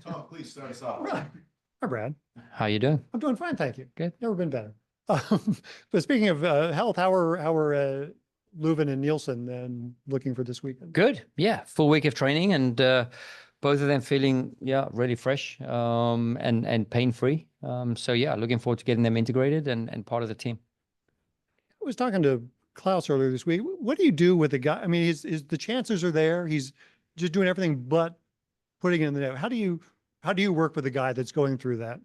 Tom, please start us off. Right. Hi, Brad. How you doing? I'm doing fine, thank you. Good. Never been better. But speaking of health, how are Leuven and Nielsen looking for this weekend? Good. Yeah, full week of training, and both of them feeling really fresh and pain free. So yeah, looking forward to getting them integrated and part of the team. I was talking to Klaus earlier this week. What do you do with the guy? I mean, the chances are there. He's just doing everything but putting it in the net. How do you work with a guy that's going through that?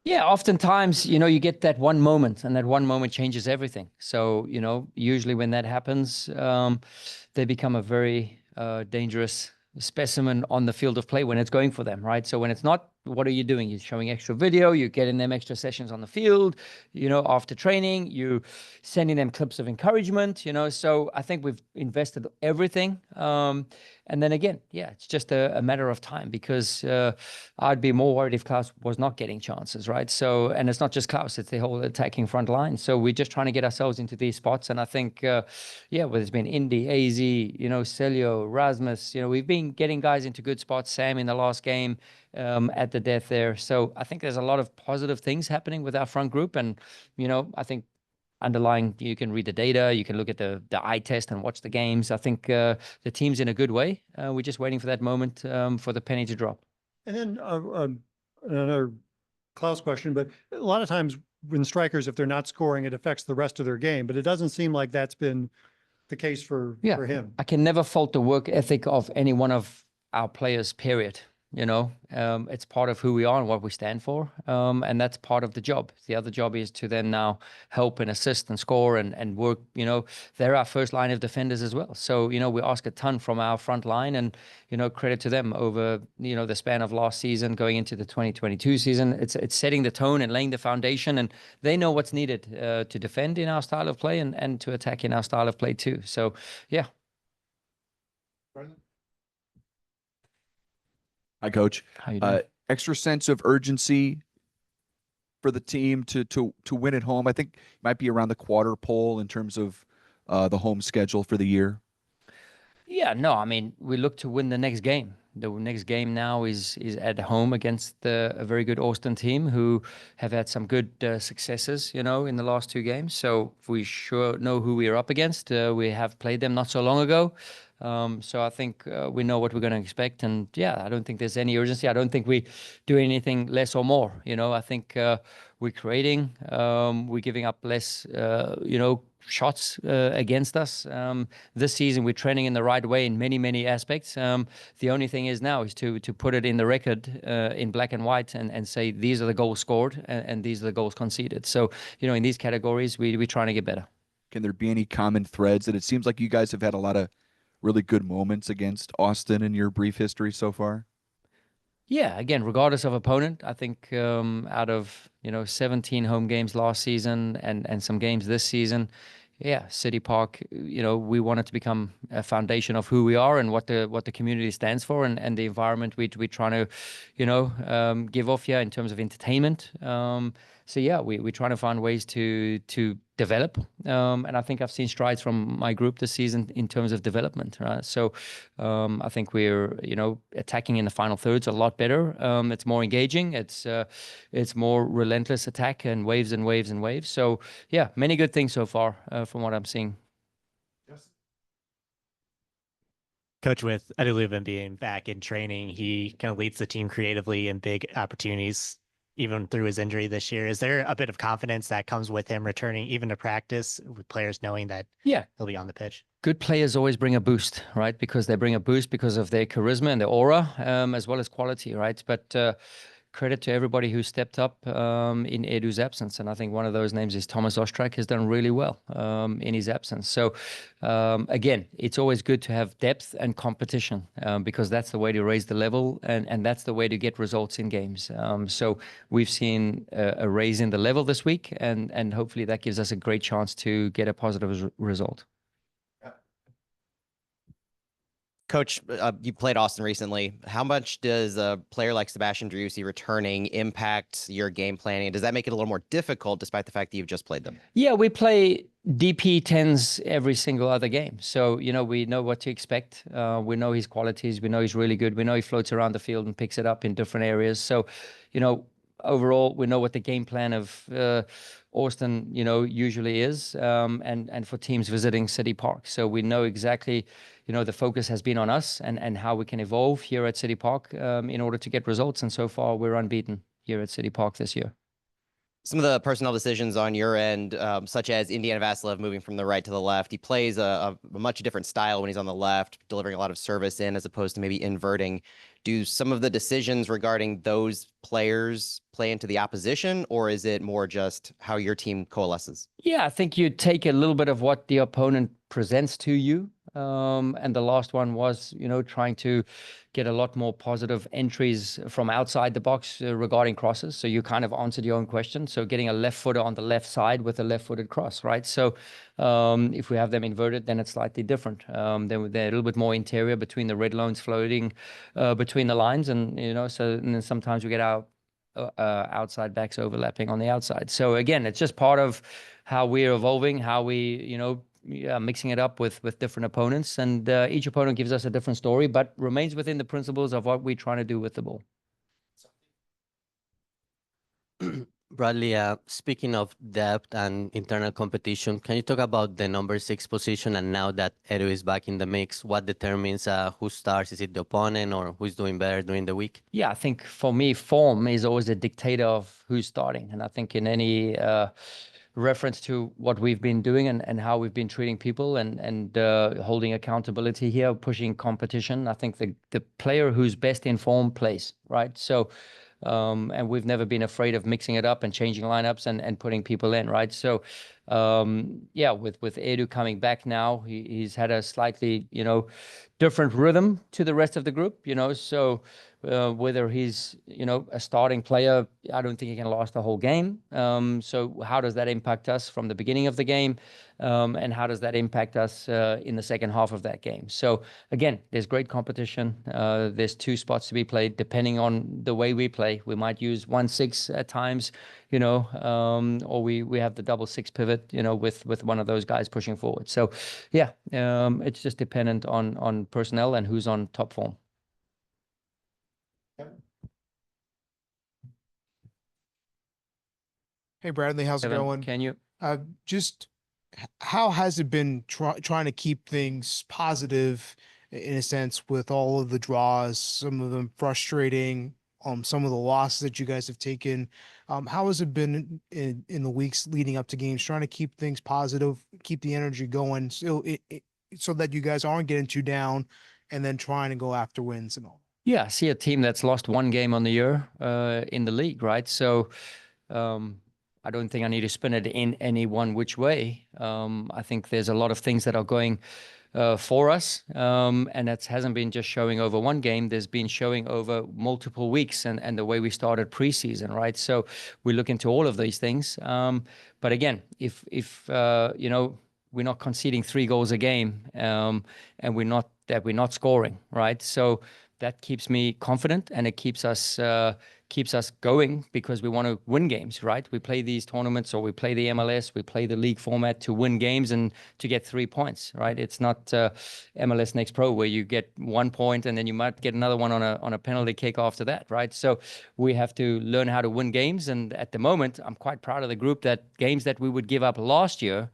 Yeah, oftentimes, you get that one moment, and that one moment changes everything. So, usually when that happens, they become a very dangerous specimen on the field of play when it's going for them, right? So when it's not, what are you doing? You're showing extra video, you're getting them extra sessions on the field, after training, you sending them clips of encouragement, so I think we've invested everything. And then again, yeah, it's just a matter of time, because I'd be more worried if Klaus was not getting chances, right? So, and it's not just Klaus, it's the whole attacking front line. So we're just trying to get ourselves into these spots. And I think, whether it's been Indy, AZ, Celio, Rasmus, we've been getting guys into good spots. Sam in the last game at the death there. So I think there's a lot of positive things happening with our front group. And, I think underlying, you can read the data, you can look at the eye test and watch the games. I think the team's in a good way. We're just waiting for that moment for the penny to drop. And then another Klaus question, but a lot of times when strikers, if they're not scoring, it affects the rest of their game, but it doesn't seem like that's been the case for him. I can never fault the work ethic of any one of our players, period. It's part of who we are and what we stand for. And that's part of the job. The other job is to then now help and assist and score and work. They're our first line of defenders as well. So, we ask a ton from our front line, and, credit to them over, the span of last season going into the 2022 season. It's setting the tone and laying the foundation, and they know what's needed to defend in our style of play and to attack in our style of play too. So, yeah. Hi, Coach. How you doing? Extra sense of urgency for the team to win at home. I think it might be around the quarter pole in terms of the home schedule for the year. Yeah, no, I mean, we look to win the next game. The next game now is at home against a very good Austin team who have had some good successes, in the last two games. So we sure know who we are up against. We have played them not so long ago. So I think we know what we're going to expect. And yeah, I don't think there's any urgency. I don't think we do anything less or more. I think we're creating, we're giving up less, shots against us. This season, we're trending in the right way in many, many aspects. The only thing is now is to put it in the record in black and white and say these are the goals scored and these are the goals conceded. So, in these categories, we're trying to get better. Can there be any common threads? That it seems like you guys have had a lot of really good moments against Austin in your brief history so far? Yeah, again, regardless of opponent, I think out of 17 home games last season and some games this season, yeah, CITYPARK, we want it to become a foundation of who we are and what the community stands for and the environment we're trying to give off here in terms of entertainment. So yeah, we're trying to find ways to develop, and I think I've seen strides from my group this season in terms of development. Right? So I think we're attacking in the final thirds a lot better. It's more engaging. It's more relentless attack and waves and waves and waves. So yeah, many good things so far from what I'm seeing. Yes. Coach, with Eddie Leuven being back in training, he kind of leads the team creatively in big opportunities, even through his injury this year. Is there a bit of confidence that comes with him returning even to practice, with players knowing that he'll be on the pitch? Good players always bring a boost, right? Because they bring a boost because of their charisma and their aura, as well as quality, right? But credit to everybody who stepped up in Edu's absence. And I think one of those names is Thomas Ostrak has done really well in his absence. So again, it's always good to have depth and competition because that's the way to raise the level and that's the way to get results in games. So we've seen a raise in the level this week and hopefully that gives us a great chance to get a positive result. Coach, you played Austin recently. How much does a player like Sebastian Driussi returning impact your game planning? Does that make it a little more difficult despite the fact that you've just played them? Yeah, we play DP 10s every single other game. So, we know what to expect. We know his qualities. We know he's really good. We know he floats around the field and picks it up in different areas. So, overall, we know what the game plan of Austin, usually is, and for teams visiting City Park. So we know exactly, the focus has been on us and how we can evolve here at City Park in order to get results. And so far, we're unbeaten here at City Park this year. Some of the personnel decisions on your end, such as Indiana Vassilev moving from the right to the left, he plays a much different style when he's on the left, delivering a lot of service in as opposed to maybe inverting. Do some of the decisions regarding those players play into the opposition, or is it more just how your team coalesces? Yeah, I think you take a little bit of what the opponent presents to you. And the last one was, trying to get a lot more positive entries from outside the box regarding crosses. So you kind of answered your own question. So getting a left footer on the left side with a left-footed cross, right? So if we have them inverted, then it's slightly different. They're a little bit more interior between the red loans floating between the lines. And, and then sometimes we get our outside backs overlapping on the outside. So again, it's just part of how we're evolving, how we, mixing it up with different opponents, and each opponent gives us a different story, but remains within the principles of what we're trying to do with the ball. Bradley, speaking of depth and internal competition, can you talk about the number 6 position? And now that Edu is back in the mix, what determines who starts? Is it the opponent or who's doing better during the week? Yeah, I think for me, form is always a dictator of who's starting. And I think in any reference to what we've been doing and how we've been treating people and holding accountability here, pushing competition, I think the player who's best in form plays, right? So, and we've never been afraid of mixing it up and changing lineups and putting people in, right? So, yeah, with Edu coming back now, he's had a slightly, different rhythm to the rest of the group, so whether he's, a starting player, I don't think he can last the whole game. So how does that impact us from the beginning of the game? And how does that impact us in the second half of that game? So again, there's great competition. There's 2 spots to be played. Depending on the way we play, we might use 1-6 at times, or we have the double 6 pivot, with one of those guys pushing forward. So yeah, it's just dependent on personnel and who's on top form. Hey Bradley, how's it Kevin, going? can you? Just how has it been trying to keep things positive in a sense with all of the draws, some of them frustrating, some of the losses that you guys have taken? How has it been in the weeks leading up to games, trying to keep things positive, keep the energy going, so so that you guys aren't getting too down, and then trying to go after wins and all? Yeah, I see a team that's lost 1 game on the year in the league, right? So I don't think I need to spin it in any one which way. I think there's a lot of things that are going for us, and that hasn't been just showing over 1 game. There's been showing over multiple weeks and the way we started preseason, right? So we look into all of these things. But again, if we're not conceding 3 goals a game, and we're not scoring, right? So that keeps me confident, and it keeps us going, because we want to win games, right? We play these tournaments, or we play the MLS, we play the league format to win games and to get 3 points, right? It's not MLS Next Pro where you get 1 point and then you might get another one on a penalty kick after that, right? So we have to learn how to win games, and at the moment, I'm quite proud of the group that games that we would give up last year.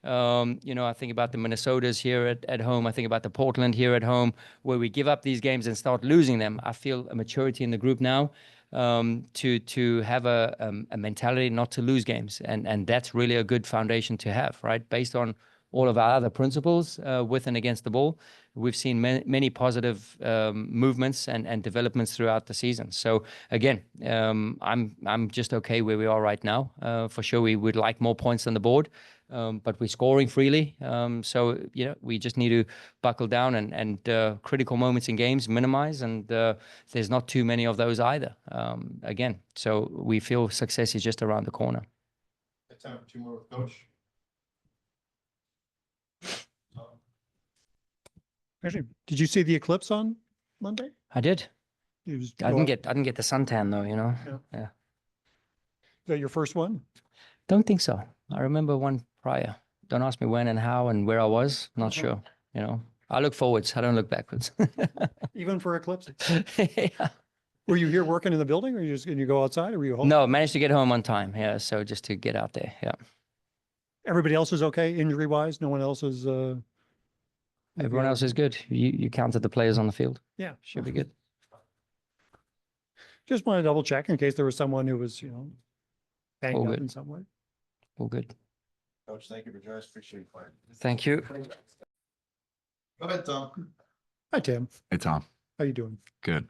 I think about the Minnesotas here at home. I think about the Portland here at home, where we give up these games and start losing them. I feel a maturity in the group now to have a mentality not to lose games, and that's really a good foundation to have, right? Based on all of our other principles with and against the ball, we've seen many positive movements and developments throughout the season. So again, I'm just okay where we are right now. For sure, we would like more points on the board. But we're scoring freely. So, we just need to buckle down and critical moments in games minimize. And there's not too many of those either. Again, so we feel success is just around the corner. Time for 2 more with Coach. Actually, did you see the eclipse on Monday? I did. It was, I didn't get the suntan though, you know. Yeah. Yeah. Is that your first one? Don't think so. I remember one prior. Don't ask me when and how and where I was. Not sure. You know, I look forwards. I don't look backwards. Even for eclipse? Yeah. Were you here working in the building or you go outside or were you home? No, managed to get home on time. Yeah. So just to get out there. Yeah. Everybody else is okay injury wise? No one else is, Everyone else is good. You counted the players on the field. Yeah. Should be good. Just want to double check in case there was someone who was, banged All up good. in some way. All good. Coach, thank you for joining us. Appreciate it. Thank you. Go ahead, Tom. Hi, Tim. Hey, Tom. How you doing? Good.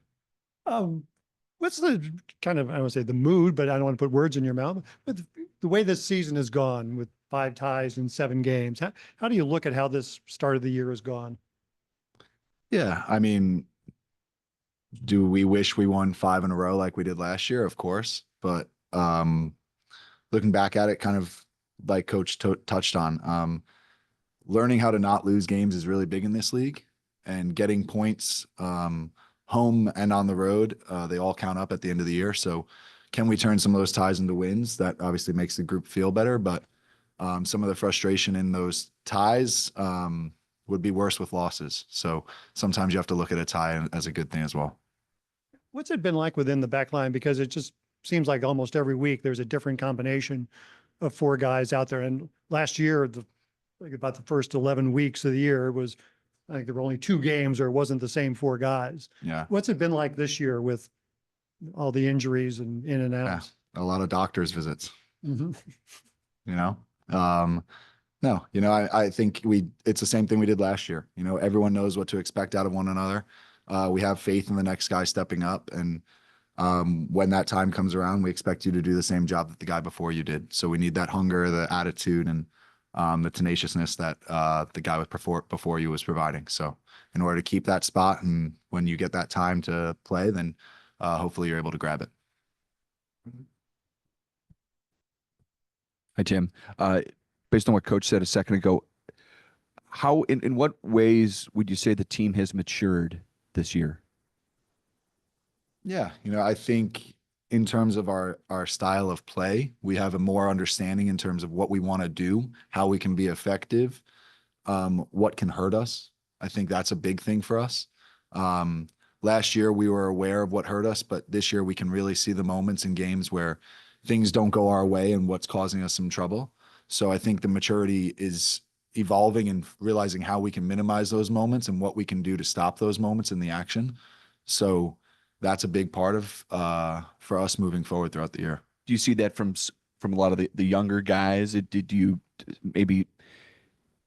What's the kind of, I don't want to say the mood, but I don't want to put words in your mouth, but the way this season has gone with 5 ties in 7 games, how do you look at how this start of the year has gone? Yeah. I mean, do we wish we won 5 in a row like we did last year? Of course. But looking back at it, kind of like Coach touched on, learning how to not lose games is really big in this league, and getting points home and on the road, they all count up at the end of the year. So can we turn some of those ties into wins? That obviously makes the group feel better, but some of the frustration in those ties would be worse with losses. So sometimes you have to look at a tie as a good thing as well. What's it been like within the back line? Because it just seems like almost every week there's a different combination of 4 guys out there. And last year, like about the first 11 weeks of the year was, I think there were only 2 games or it wasn't the same 4 guys. Yeah. What's it been like this year with all the injuries and in and Yeah. out? A lot of doctor's visits, Mhm. you know? No, I think it's the same thing we did last year. Everyone knows what to expect out of one another. We have faith in the next guy stepping up. And when that time comes around, we expect you to do the same job that the guy before you did. So we need that hunger, the attitude, and the tenaciousness that the guy before you was providing. So in order to keep that spot, and when you get that time to play, then hopefully you're able to grab it. Hi, Tim. Based on what Coach said a second ago, how in what ways would you say the team has matured this year? Yeah, I think in terms of our style of play, we have a more understanding in terms of what we want to do, how we can be effective, what can hurt us. I think that's a big thing for us. Last year we were aware of what hurt us, but this year we can really see the moments in games where things don't go our way and what's causing us some trouble. So I think the maturity is evolving and realizing how we can minimize those moments and what we can do to stop those moments in the action. So that's a big part of for us moving forward throughout the year. Do you see that from a lot of the younger guys? Did you maybe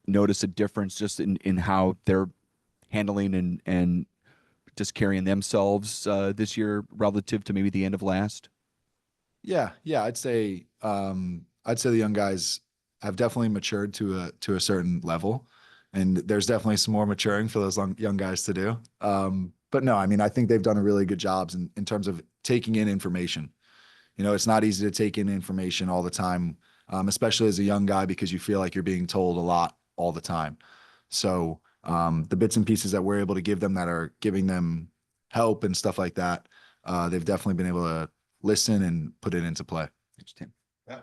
notice a difference just in how they're handling and just carrying themselves this year relative to maybe the end of last? Yeah, I'd say the young guys have definitely matured to a certain level, and there's definitely some more maturing for those young guys to do. But no, I mean, I think they've done a really good job in terms of taking in information. It's not easy to take in information all the time, especially as a young guy, because you feel like you're being told a lot all the time. So the bits and pieces that we're able to give them that are giving them help and stuff like that, they've definitely been able to listen and put it into play. Thanks, Tim. Yeah.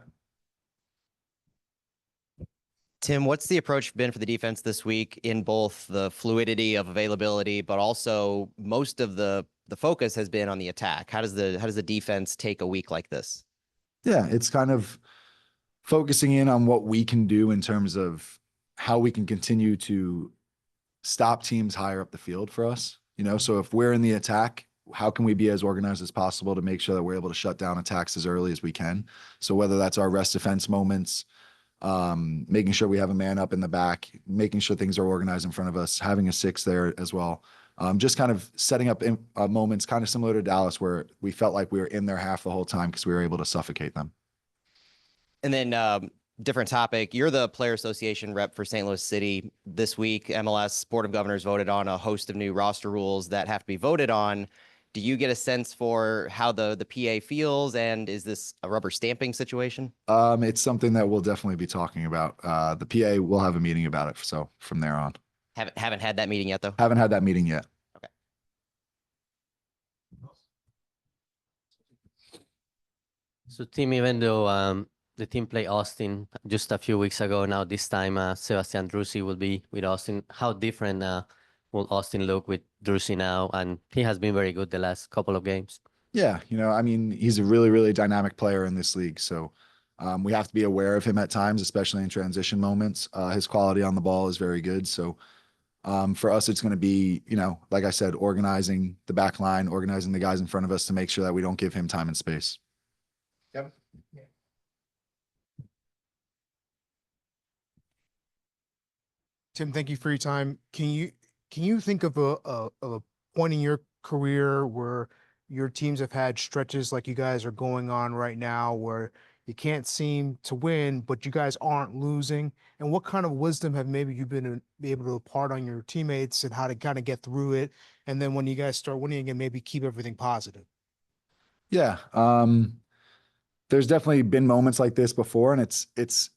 Tim, what's the approach been for the defense this week in both the fluidity of availability, but also most of the focus has been on the attack? How does the defense take a week like this? Yeah, it's kind of focusing in on what we can do in terms of how we can continue to stop teams higher up the field for us. So if we're in the attack, how can we be as organized as possible to make sure that we're able to shut down attacks as early as we can? So whether that's our rest defense moments, making sure we have a man up in the back, making sure things are organized in front of us, having a 6 there as well. Just kind of setting up moments kind of similar to Dallas where we felt like we were in their half the whole time because we were able to suffocate them. And then different topic. You're the player association rep for St. Louis City. This week, MLS Board of Governors voted on a host of new roster rules that have to be voted on. Do you get a sense for how the PA feels, and is this a rubber stamping situation? It's something that we'll definitely be talking about. The PA will have a meeting about it. So from there on. Haven't had that meeting yet though. Haven't had that meeting yet. So team, even though the team played Austin just a few weeks ago, now this time Sebastian Drusi will be with Austin. How different will Austin look with Drusi now? And he has been very good the last couple of games. Yeah, I mean, he's a really, really dynamic player in this league. So we have to be aware of him at times, especially in transition moments. His quality on the ball is very good. So for us, it's going to be, like I said, organizing the back line, organizing the guys in front of us to make sure that we don't give him time and space. Yep. Tim, thank you for your time. Can you think of a point in your career where your teams have had stretches like you guys are going on right now where you can't seem to win, but you guys aren't losing? And what kind of wisdom have maybe you been able to impart on your teammates and how to kind of get through it? And then when you guys start winning again, maybe keep everything positive. Yeah. There's definitely been moments like this before, and it's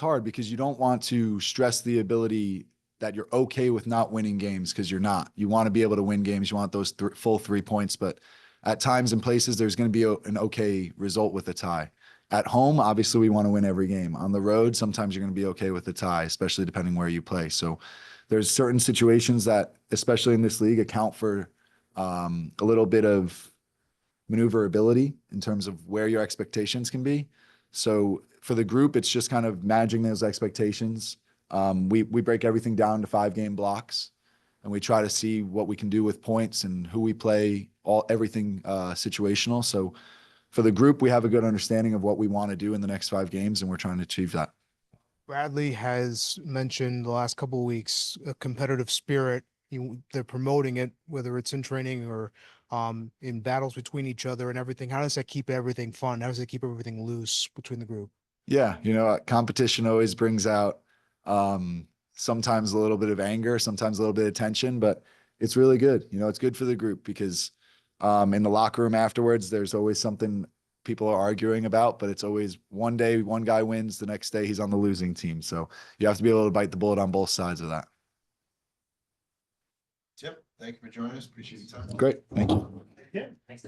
hard because you don't want to stress the ability that you're okay with not winning games, because you're not. You want to be able to win games. You want those full 3 points, but at times and places, there's going to be an okay result with a tie. At home, obviously, we want to win every game. On the road, sometimes you're going to be okay with a tie, especially depending where you play. So there's certain situations that, especially in this league, account for a little bit of maneuverability in terms of where your expectations can be. So for the group, it's just kind of managing those expectations. We break everything down to 5-game blocks, and we try to see what we can do with points and who we play, everything situational. So for the group, we have a good understanding of what we want to do in the next 5 games, and we're trying to achieve that. Bradley has mentioned the last couple of weeks a competitive spirit. They're promoting it, whether it's in training or in battles between each other and everything. How does that keep everything fun? How does it keep everything loose between the group? Yeah, competition always brings out sometimes a little bit of anger, sometimes a little bit of tension, but it's really good. It's good for the group because in the locker room afterwards, there's always something people are arguing about, but it's always one day one guy wins, the next day he's on the losing team. So you have to be able to bite the bullet on both sides of that. Tim, thank you for joining us. Appreciate your time. Great. Thank you. Yeah. Thanks.